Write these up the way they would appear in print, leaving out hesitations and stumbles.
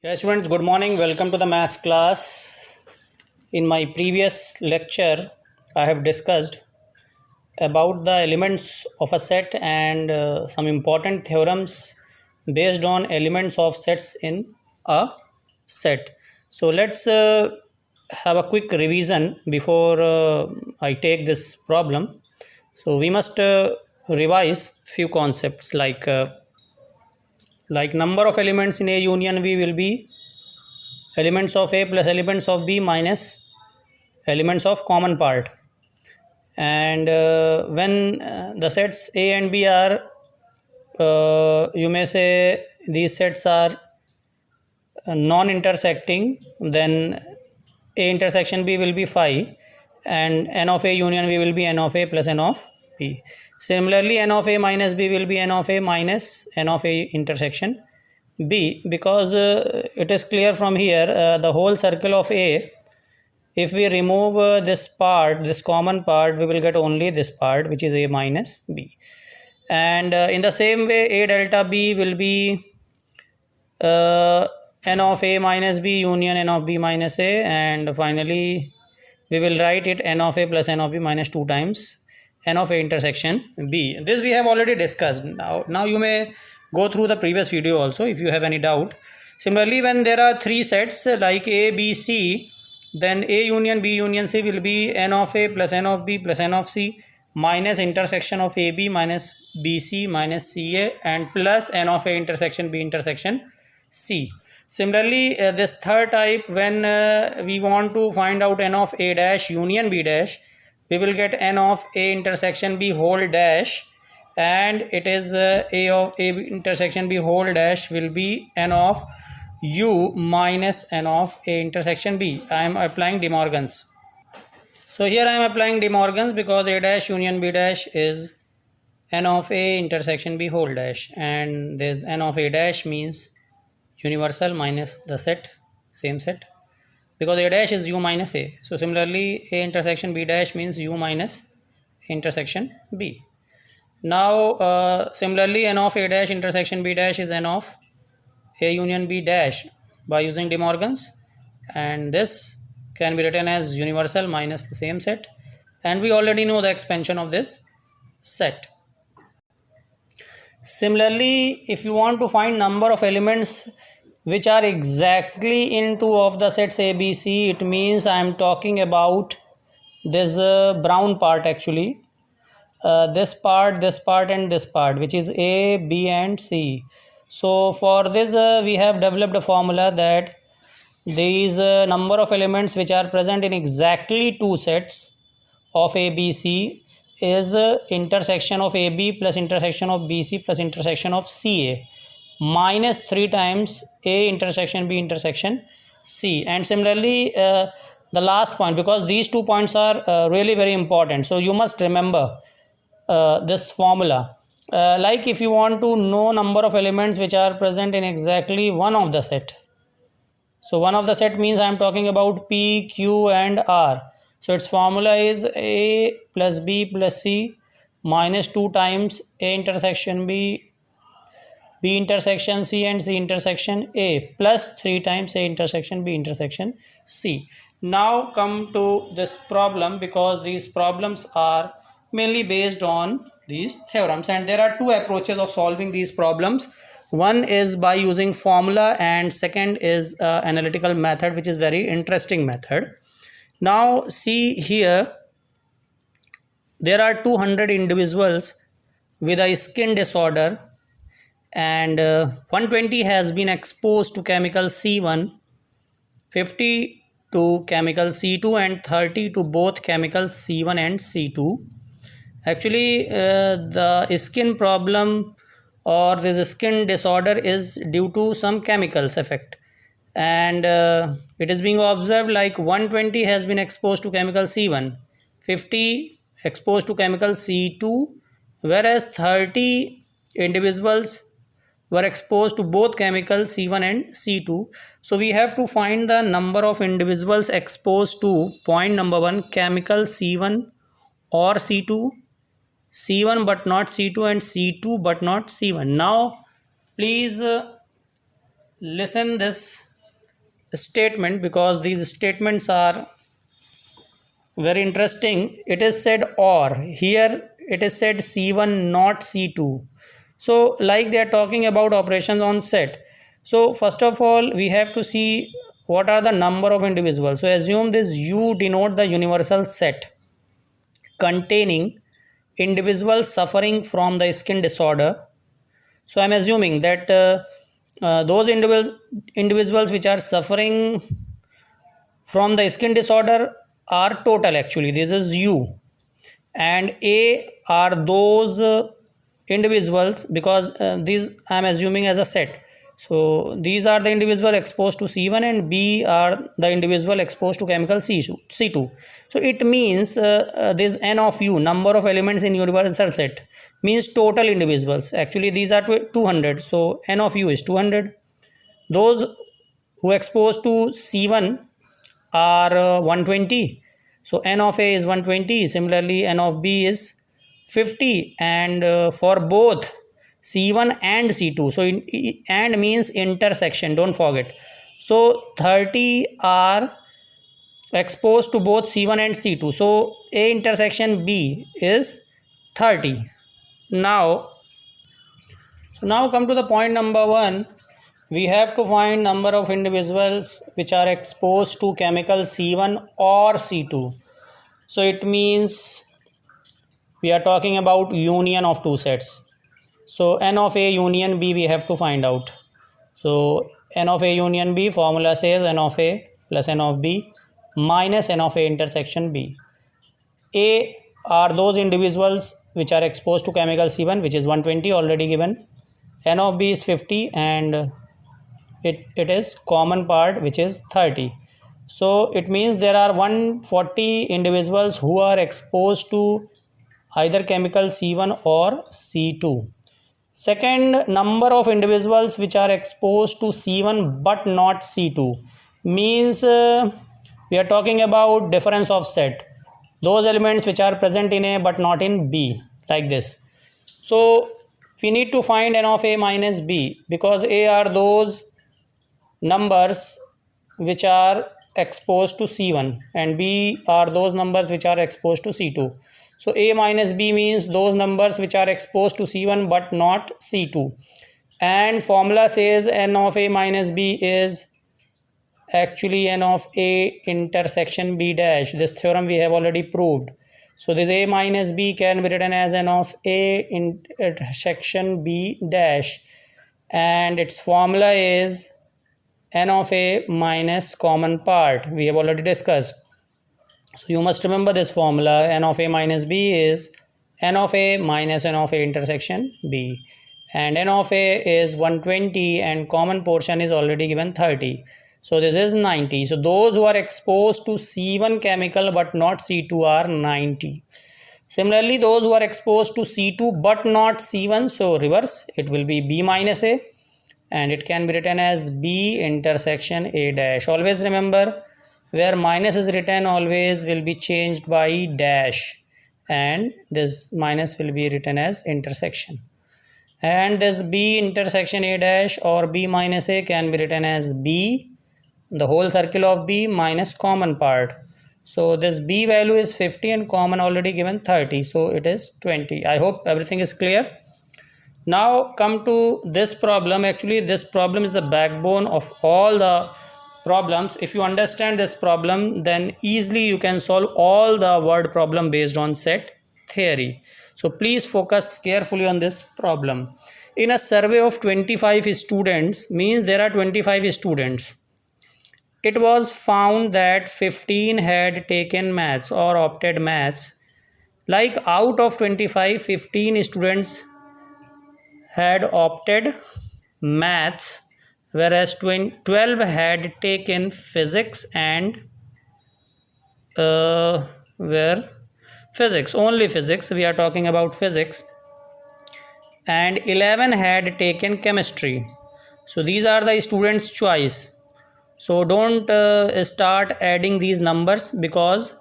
Yes, students, good morning. Welcome to the maths class. In my previous lecture, I have discussed about the elements of a set and some important theorems based on elements of sets in a set. So let's have a quick revision before I take this problem. So we must revise few concepts like number of elements in A union V will be elements of A plus elements of B minus elements of common part. And when the sets A and B are, you may say these sets are non-intersecting, then A intersection B will be phi, and n of A union V will be n of A plus n of B. Similarly, n of A minus B will be n of A minus n of A intersection B, because it is clear from here the whole circle of A, if we remove this part, this common part, we will get only this part, which is A minus B. And in the same way, A delta B will be n of A minus B union n of B minus A, and finally we will write it n of A plus n of B minus 2 times n of A intersection B. This we have already discussed. Now you may go through the previous video also if you have any doubt. Similarly, when there are three sets like A, B, C, then A union B union C will be n of A plus n of B plus n of C minus intersection of AB minus BC minus CA and plus n of A intersection B intersection C. Similarly, this third type, when we want to find out n of A dash union B dash, we will get n of A intersection B whole dash, and it is A of A intersection B whole dash will be n of U minus n of A intersection B. I am applying De Morgan's. So here I am applying De Morgan's because A dash union B dash is n of A intersection B whole dash, and this n of A dash means universal minus the set, same set, because A dash is U minus A. So similarly, A intersection B dash means U minus intersection B. Now similarly, n of A dash intersection B dash is n of A union B dash by using De Morgan's, and this can be written as universal minus the same set, and we already know the expansion of this set. Similarly, if you want to find number of elements which are exactly in two of the sets A, B, C, it means I am talking about this brown part actually, this part and this part, which is A, B and C. So for this we have developed a formula that these number of elements which are present in exactly two sets of A, B, C is intersection of AB plus intersection of BC plus intersection of CA minus 3 times A intersection B intersection C. And similarly the last point, because these 2 points are really very important, so you must remember this formula. Like if you want to know number of elements which are present in exactly one of the set, so one of the set means I am talking about P, Q and R. So its formula is A plus B plus C minus 2 times A intersection B, B intersection C and C intersection A plus 3 times A intersection B intersection C. Now come to this problem, because these problems are mainly based on these theorems, and there are two approaches of solving these problems. One is by using formula, and second is analytical method, which is very interesting method. Now see here, there are 200 individuals with a skin disorder, and 120 has been exposed to chemical C1, 50 to chemical C2 and 30 to both chemicals C1 and C2. Actually the skin problem or this skin disorder is due to some chemicals effect, and it is being observed like 120 has been exposed to chemical C1, 50 exposed to chemical C2, whereas 30 individuals were exposed to both chemicals C1 and C2. So we have to find the number of individuals exposed to, point number 1, chemical C1 or C2, C1 but not C2 and C2 but not C1. Now please listen this statement because these statements are very interesting. It is said or, here it is said C1 not C2. So like they are talking about operations on set. So first of all we have to see what are the number of individuals. So assume this U denote the universal set containing individuals suffering from the skin disorder. So I'm assuming that those individuals which are suffering from the skin disorder are total, actually this is U, and A are those individuals, because these I am assuming as a set. So these are the individual exposed to C1 and B are the individual exposed to chemical C2. So it means this N of U, number of elements in universal set, means total individuals. Actually these are 200, so N of U is 200. Those who exposed to C1 are 120, so N of A is 120. Similarly N of B is 50, and for both C1 and C2, so and means intersection, don't forget. So 30 are exposed to both C1 and C2, so A intersection B is 30. Now come to the point number 1. We have to find number of individuals which are exposed to chemical C1 or C2. So it means we are talking about union of two sets. So N of A union B we have to find out. So N of A union B, formula says N of A plus N of B minus N of A intersection B. A are those individuals which are exposed to chemical C1, which is 120, already given. N of B is 50, and it is common part, which is 30. So it means there are 140 individuals who are exposed to either chemical C1 or C2. Second, number of individuals which are exposed to C1 but not C2, means we are talking about difference of set, those elements which are present in A but not in B, like this. So we need to find N of A minus B, because A are those numbers which are exposed to C1 and B are those numbers which are exposed to C2. So A minus B means those numbers which are exposed to C1 but not C2, and formula says N of A minus B is actually N of A intersection B dash. This theorem we have already proved. So this A minus B can be written as N of A intersection B dash, and its formula is N of A minus common part, we have already discussed. So you must remember this formula. N of A minus B is N of A minus N of A intersection B, and N of A is 120 and common portion is already given 30. So this is 90. So those who are exposed to C1 chemical but not C2 are 90. Similarly, those who are exposed to C2 but not C1, so reverse, it will be B minus A, and it can be written as B intersection A dash. Always remember, where minus is written always will be changed by dash, and this minus will be written as intersection. And this B intersection A dash or B minus A can be written as B, the whole circle of B, minus common part. So this B value is 50 and common already given 30, so it is 20. I hope everything is clear. Now come to this problem. Actually this problem is the backbone of all the problems. If you understand this problem, then easily you can solve all the word problem based on set theory. So please focus carefully on this problem. In a survey of 25 students, means there are 25 students, it was found that 15 had taken maths or opted maths. Like out of 25, 15 students had opted maths, whereas 12 had taken physics and only physics, we are talking about physics, and 11 had taken chemistry. So these are the students' choice. So don't start adding these numbers, because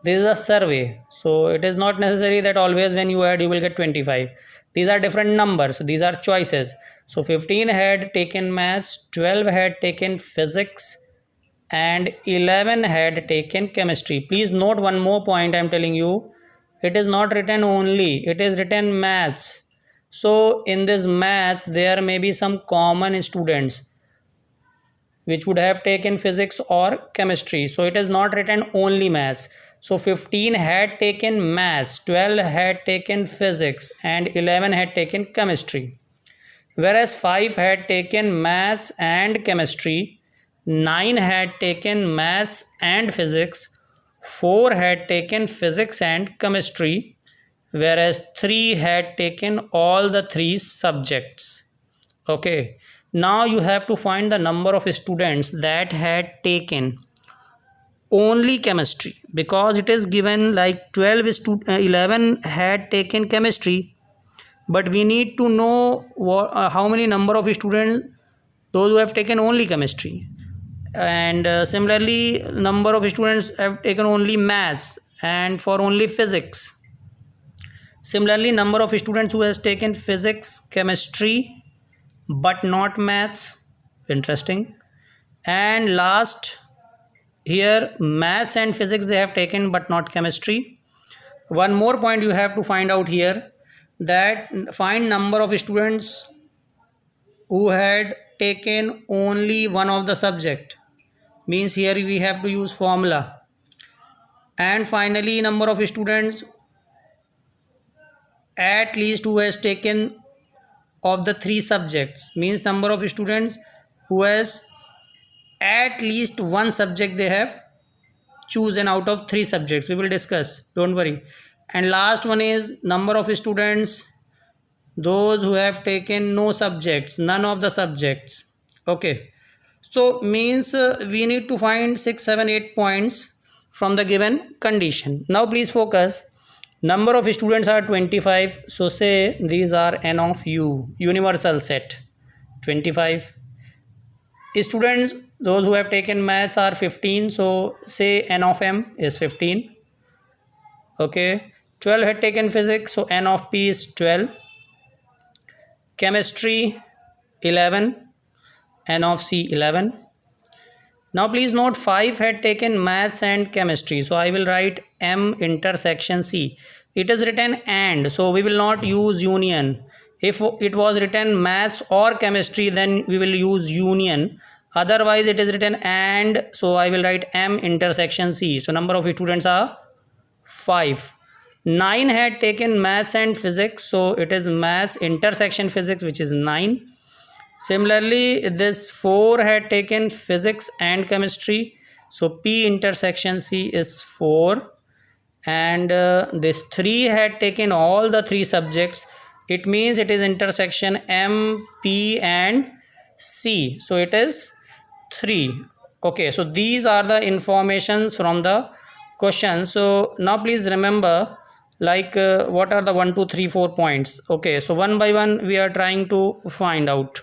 this is a survey. So it is not necessary that always when you add you will get 25. These are different numbers, these are choices. So 15 had taken maths, 12 had taken physics, and 11 had taken chemistry. Please note one more point I am telling you. It is not written only, it is written maths. So in this maths there may be some common students which would have taken physics or chemistry. So it is not written only maths. So 15 had taken maths, 12 had taken physics, and 11 had taken chemistry. Whereas 5 had taken maths and chemistry, 9 had taken maths and physics, 4 had taken physics and chemistry, whereas 3 had taken all the three subjects. Okay, now you have to find the number of students that had taken only chemistry, because it is given like 11 had taken chemistry, but we need to know how many number of students those who have taken only chemistry, and similarly number of students have taken only maths and for only physics. Similarly, number of students who has taken physics, chemistry but not maths. Interesting. And last, here maths and physics they have taken but not chemistry. One more point you have to find out here, that find number of students who had taken only one of the subject, means here we have to use formula. And finally, number of students at least who has taken of the three subjects, means number of students who has at least one subject they have chosen out of three subjects. We will discuss, don't worry. And last one is number of students those who have taken no subjects, none of the subjects. Okay, so means we need to find 6, 7, 8 points from the given condition. Now please focus. Number of students are 25, so say these are n of u, universal set 25. Students those who have taken maths are 15, so say n of m is 15. Okay, 12 had taken physics, so n of p is 12. Chemistry 11, n of c 11. Now please note 5 had taken maths and chemistry, so I will write m intersection c. It is written and, so we will not use union. If it was written maths or chemistry, then we will use union. Otherwise it is written and, so I will write m intersection c. So number of students are 5. 9 had taken maths and physics, so it is maths intersection physics, which is 9. Similarly, this 4 had taken physics and chemistry, so P intersection C is 4. And this 3 had taken all the three subjects, it means it is intersection M, P and C, so it is 3. Okay, so these are the informations from the question. So now please remember, like what are the 1, 2, 3, 4 points. Okay, so one by one we are trying to find out.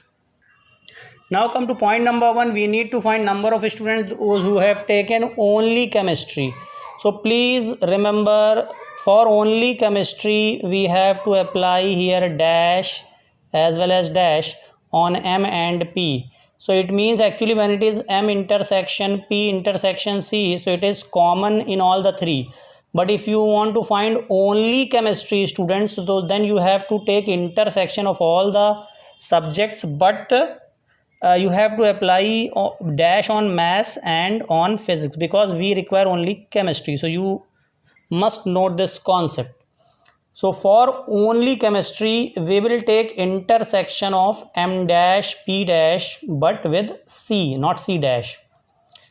Now come to point number 1. We need to find number of students those who have taken only chemistry. So please remember, for only chemistry we have to apply here dash as well as dash on M and P. So it means actually when it is M intersection P intersection C, so it is common in all the three. But if you want to find only chemistry students, so then you have to take intersection of all the subjects, but you have to apply dash on maths and on physics, because we require only chemistry. So you must note this concept. So for only chemistry we will take intersection of M dash P dash but with C, not C dash.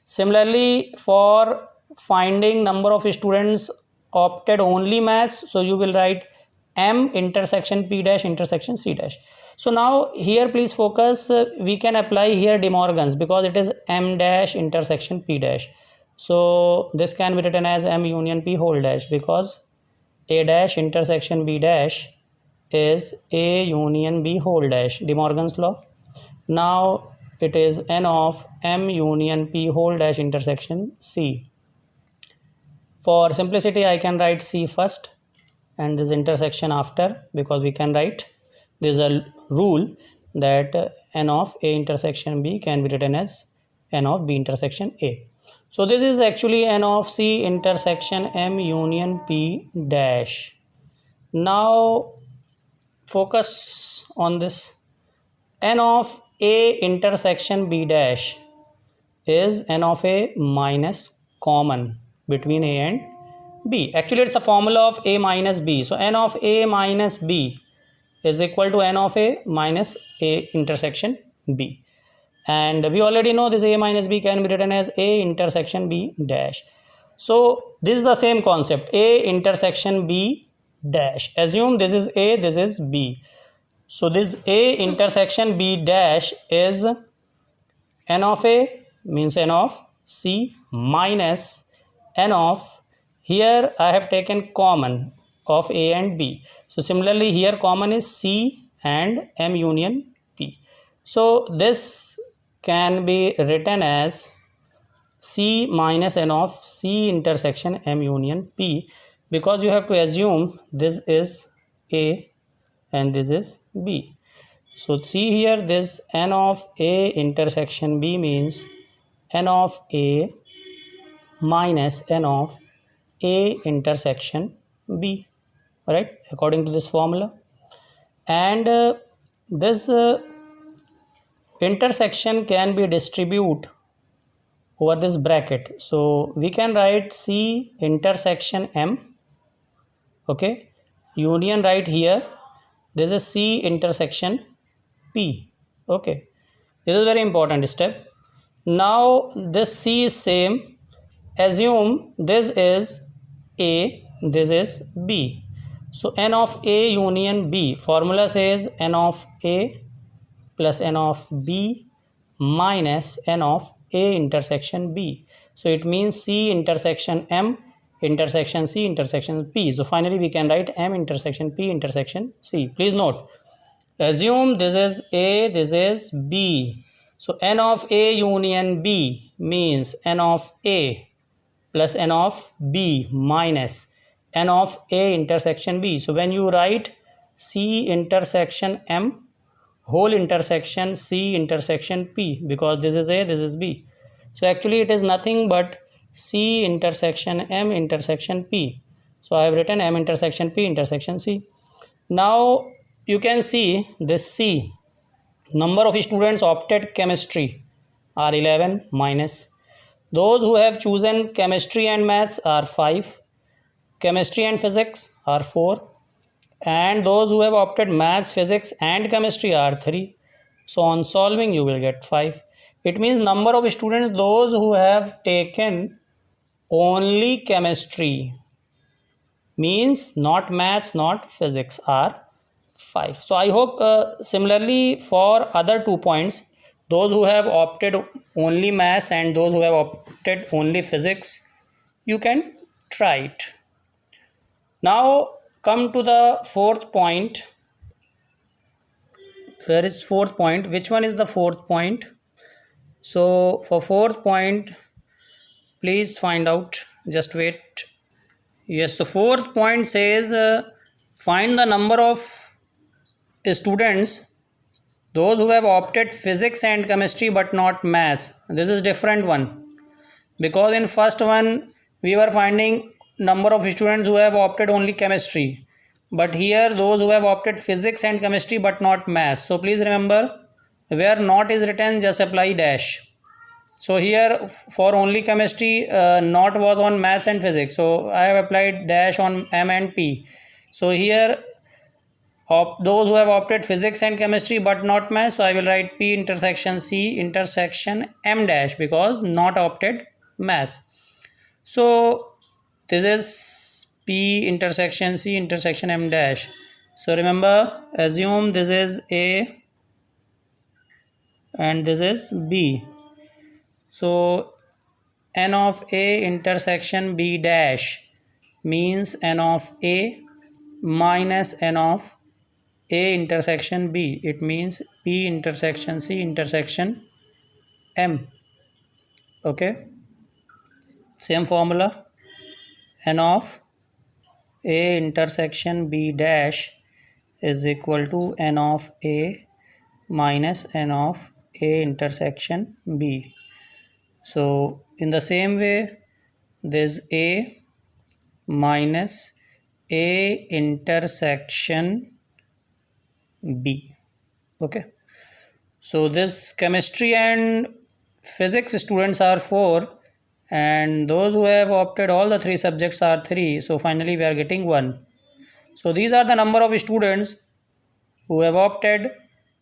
Similarly, for finding number of students opted only maths, so you will write M intersection P dash intersection C dash. So now here please focus, we can apply here De Morgan's, because it is M dash intersection P dash. So this can be written as M union P whole dash, because A dash intersection B dash is A union B whole dash, De Morgan's law. Now it is N of M union P whole dash intersection C. For simplicity I can write C first and this intersection after, because we can write, there is a rule that N of A intersection B can be written as n of b intersection A. So this is actually n of C intersection M union P dash. Now focus on this. N of A intersection B dash is n of A minus common between A and B. Actually it's a formula of A minus B. So n of A minus B is equal to n of A minus A intersection B. And we already know this A minus B can be written as A intersection B dash. So this is the same concept, A intersection B dash. Assume this is A, this is B. So this A intersection B dash is n of A means n of C minus n of, here I have taken common of A and B. So similarly here common is C and M union P. So this can be written as C minus n of C intersection M union P, because you have to assume this is A and this is B. So see here, this n of A intersection B means n of A minus n of A intersection B, right, according to this formula. And this intersection can be distributed over this bracket. So we can write C intersection M, okay, union right here, this is C intersection P, okay. This is very important step. Now this C is same, assume this is A, this is B. So n of A union B, formula says n of A plus n of B minus n of A intersection B. So it means C intersection M intersection C intersection P. So finally we can write M intersection P intersection C. Please note, assume this is A, this is B. So n of A union B means n of A plus n of B minus n of A intersection B. So when you write C intersection M whole intersection C intersection P, because this is A, this is B. So actually it is nothing but C intersection M intersection P. So I have written M intersection P intersection C. Now you can see this C, number of students opted chemistry are 11 minus. Those who have chosen chemistry and maths are 5. Chemistry and physics are 4. And those who have opted maths, physics and chemistry are 3. So on solving you will get 5. It means number of students, those who have taken only chemistry, means not maths, not physics, are 5. So I hope similarly for other 2 points, those who have opted only maths and those who have opted only physics, you can try it. Now come to the fourth point. Where is fourth point? Which one is the fourth point? So for fourth point, please find out. Just wait. Yes, the fourth point says find the number of students, those who have opted physics and chemistry but not maths. This is different one, because in first one we were finding number of students who have opted only chemistry, but here those who have opted physics and chemistry but not maths. So please remember, where not is written, just apply dash. So here for only chemistry, not was on maths and physics, so I have applied dash on M and P. So here those who have opted physics and chemistry but not maths, so I will write P intersection C intersection M dash, because not opted maths. So this is P intersection C intersection M dash. So remember, assume this is A and this is B. So n of A intersection B dash means n of A minus n of A intersection B. It means P intersection C intersection M. Okay, same formula, n of A intersection B dash is equal to n of A minus n of A intersection B. So in the same way, there's A minus A intersection B. Okay, so this chemistry and physics students are 4, and those who have opted all the 3 subjects are 3. So finally we are getting 1. So these are the number of students who have opted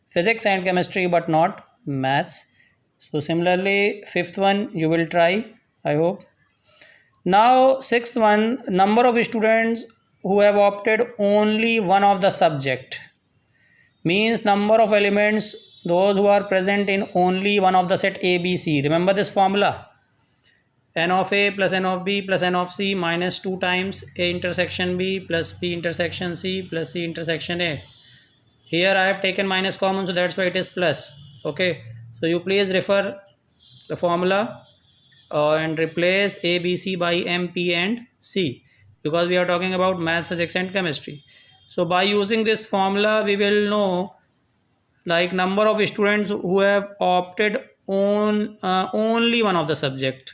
physics and chemistry but not maths. So similarly, fifth one you will try, I hope. Now sixth one, number of students who have opted only one of the subject, means number of elements those who are present in only one of the set ABC. Remember this formula, n of A plus n of B plus n of C minus 2 times A intersection B plus B intersection C plus C intersection A. Here I have taken minus common, so that's why it is plus. Okay, so you please refer the formula and replace A, B, C by M, P and C, because we are talking about math, physics and chemistry. So by using this formula we will know like number of students who have opted on only one of the subject.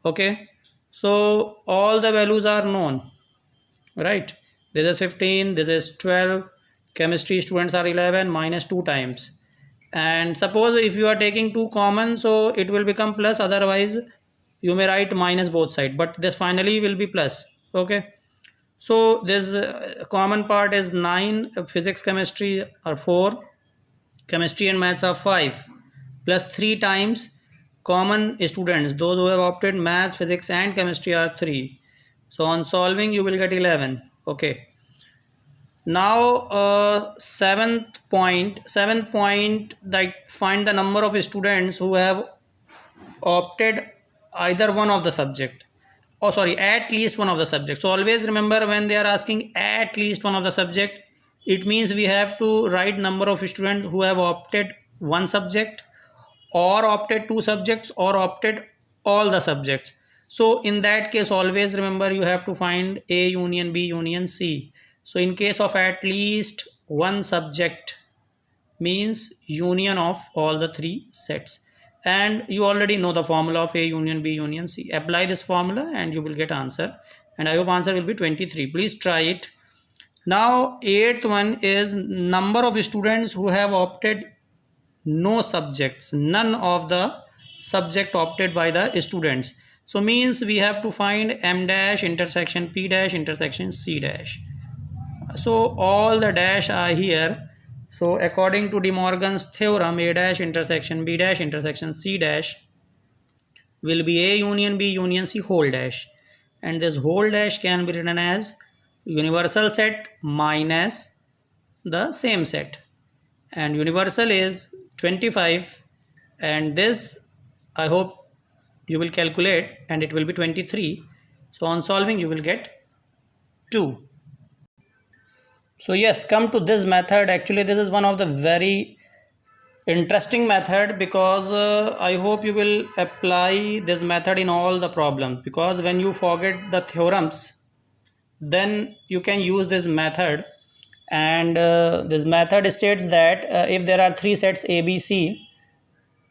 Okay, so all the values are known, right? This is 15, this is 12, chemistry students are 11 minus 2 times. And suppose if you are taking 2 common, so it will become plus, otherwise you may write minus both sides, but this finally will be plus. Okay, so this common part is 9, physics chemistry are 4, chemistry and maths are 5, plus 3 times common students, those who have opted maths, physics and chemistry are 3. So on solving you will get 11. Okay, now seventh point, like find the number of students who have opted either one of the subject, or sorry, at least one of the subject. So always remember, when they are asking at least one of the subject, it means we have to write number of students who have opted one subject, or opted 2 subjects, or opted all the subjects. So in that case always remember you have to find A union B union C. So in case of at least one subject means union of all the 3 sets, and you already know the formula of A union B union C. Apply this formula and you will get answer, and I hope answer will be 23. Please try it. Now eighth one is number of students who have opted no subjects, none of the subject opted by the students. So means we have to find M dash intersection P dash intersection C dash. So all the dash are here. So according to De Morgan's theorem, A dash intersection B dash intersection C dash will be A union B union C whole dash, and this whole dash can be written as universal set minus the same set, and universal is 25, and this I hope you will calculate, and it will be 23. So on solving you will get 2. So yes, come to this method. Actually this is one of the very interesting method, because I hope you will apply this method in all the problems, because when you forget the theorems then you can use this method. And this method states that if there are 3 sets ABC,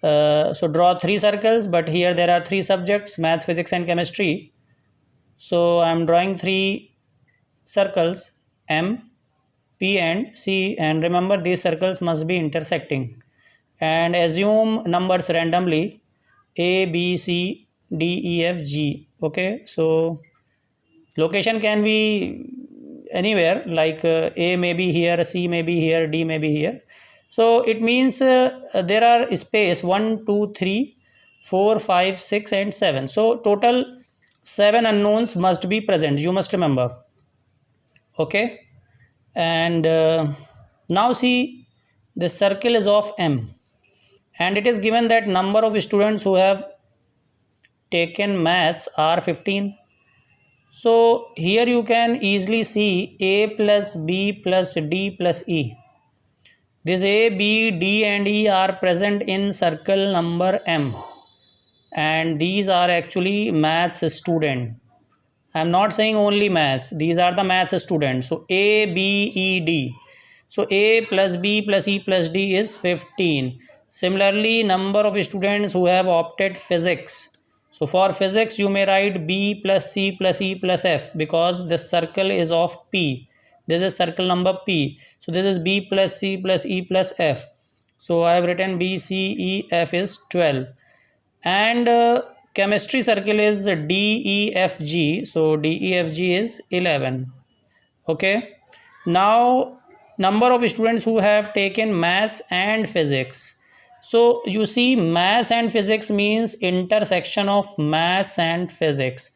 so draw 3 circles, but here there are 3 subjects, maths, physics and chemistry. So I am drawing 3 circles, M, P and C, and remember these circles must be intersecting, and assume numbers randomly A, B, C, D, E, F, G. Okay, so location can be anywhere, like A may be here, C may be here, D may be here. So it means there are space 1, 2, 3, 4, 5, 6 and 7. So total 7 unknowns must be present, you must remember. Okay, and now see, this circle is of M, and it is given that number of students who have taken maths are 15. So here you can easily see A plus B plus D plus E. This A, B, D and E are present in circle number M, and these are actually maths student. I am not saying only maths, these are the maths students. So A, B, E, D. So A plus B plus E plus D is 15. Similarly, number of students who have opted physics So for physics you may write B plus C plus E plus F, because this circle is of P. This is circle number P. So this is B plus C plus E plus F. So I have written B, C, E, F is 12. And chemistry circle is D, E, F, G. So D, E, F, G is 11. Okay. Now number of students who have taken maths and physics. So you see, maths and physics means intersection of maths and physics,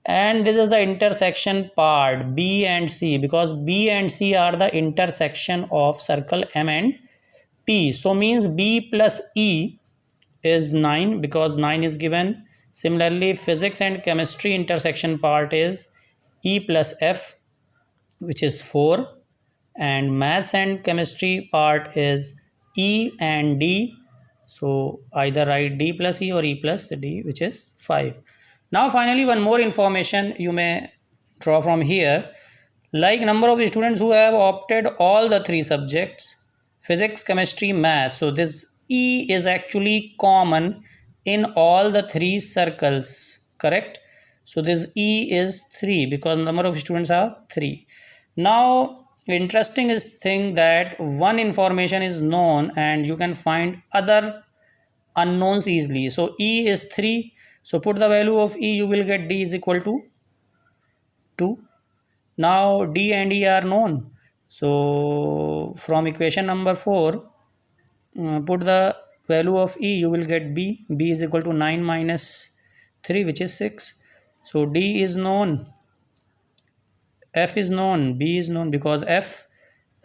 and this is the intersection part B and C, because B and C are the intersection of circle M and P. So means B plus E is 9, because 9 is given. Similarly, physics and chemistry intersection part is E plus F, which is 4, and maths and chemistry part is E and D. So either write D plus E or E plus D, which is 5. Now finally, one more information you may draw from here, like number of students who have opted all the 3 subjects, physics, chemistry, maths. So this E is actually common in all the 3 circles, correct? So this E is 3, because number of students are 3. Now interesting is thing that one information is known and you can find other unknowns easily. So E is 3, so put the value of E, you will get D is equal to 2. Now D and E are known, so from equation number 4, put the value of E, you will get B. B is equal to 9 minus 3, which is 6. So D is known, F is known, B is known, because F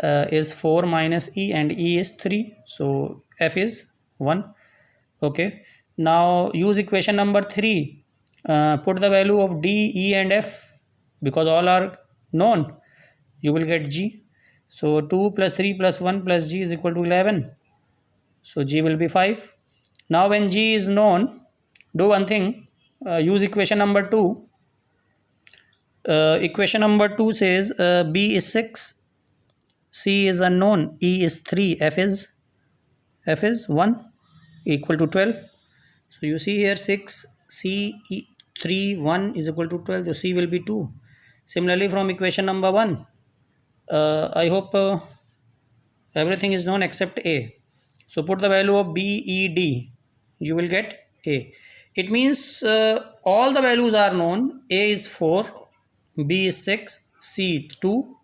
is 4 minus E and E is 3. So F is 1. Okay. Now use equation number 3. Put the value of D, E and F, because all are known. You will get G. So 2 plus 3 plus 1 plus G is equal to 11. So G will be 5. Now when G is known, do one thing. Use equation number 2. Equation number 2 says B is 6, C is unknown, E is 3, F is 1, equal to 12. So you see here 6, C, E, 3, 1 is equal to 12. So C will be 2. Similarly from equation number 1, I hope everything is known except A. So put the value of B, E, D, you will get A. It means all the values are known. A is 4, B is 6, C 2,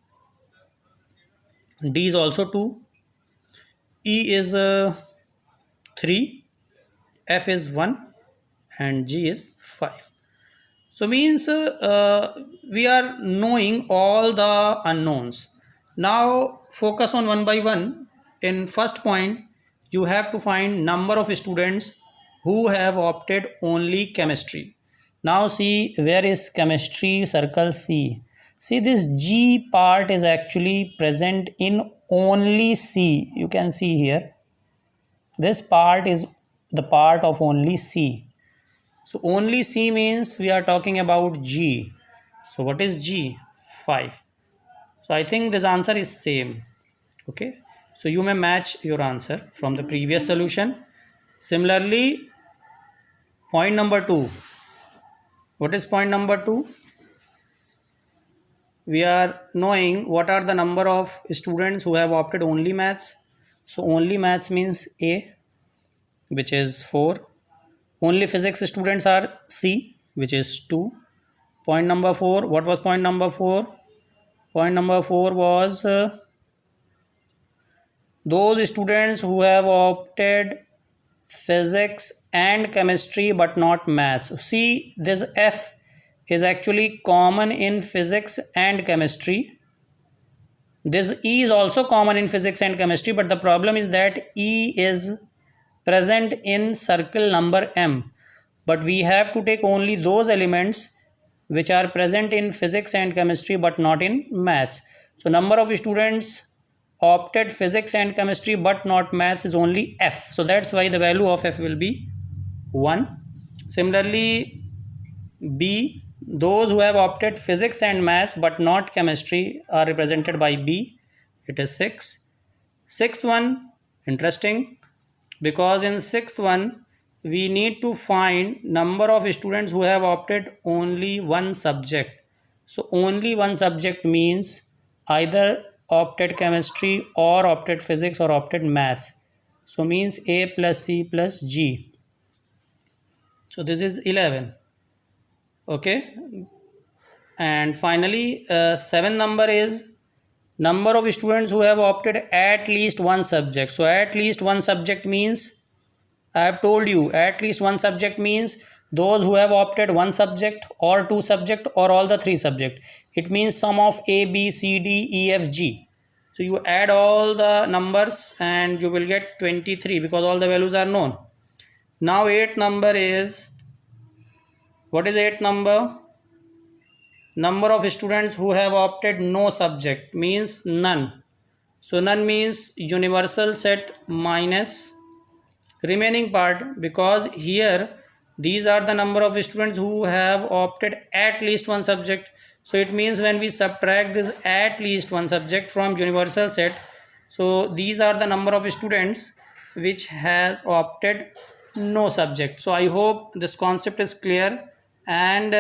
D is also 2, E is 3, F is 1, and G is 5. So means we are knowing all the unknowns. Now focus on one by one. In first point, you have to find number of students who have opted only chemistry. Now see, where is chemistry? Circle C. See, this G part is actually present in only C. You can see here. This part is the part of only C. So only C means we are talking about G. So what is G? 5. So I think this answer is same. Okay. So you may match your answer from the previous solution. Similarly, point number 2. What is point number 2? We are knowing what are the number of students who have opted only maths. So only maths means A, which is 4. Only physics students are C, which is 2. Point number 4. What was point number 4? Point number 4 was those students who have opted physics and chemistry but not maths. See, this F is actually common in physics and chemistry. This E is also common in physics and chemistry, but the problem is that E is present in circle number M. But we have to take only those elements which are present in physics and chemistry but not in maths. So number of students opted physics and chemistry but not maths is only F. So that's why the value of F will be 1. Similarly, B, those who have opted physics and maths but not chemistry are represented by B. It is 6. Sixth one, interesting, because in sixth one we need to find number of students who have opted only one subject. So only one subject means either opted chemistry or opted physics or opted maths. So means A plus C plus G. So this is 11. Okay. And finally, 7 number is number of students who have opted at least one subject. So at least one subject means, I have told you, at least one subject means those who have opted one subject or two subject or all the three subject. It means sum of A, B, C, D, E, F, G. So you add all the numbers and you will get 23 because all the values are known. Now 8th number is, what is 8th number? Number of students who have opted no subject means none. So none means universal set minus remaining part, because here these are the number of students who have opted at least one subject. So it means when we subtract this at least one subject from universal set, so these are the number of students which have opted no subject. So I hope this concept is clear, and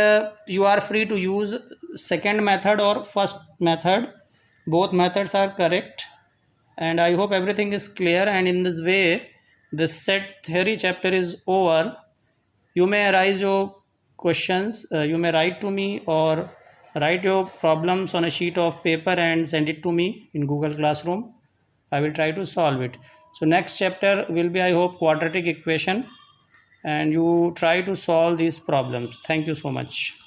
you are free to use second method or first method. Both methods are correct, and I hope everything is clear. And in this way this set theory chapter is over. You may arise your questions, you may write to me or write your problems on a sheet of paper and send it to me in Google Classroom. I will try to solve it. So next chapter will be, I hope, quadratic equation, and you try to solve these problems. Thank you so much.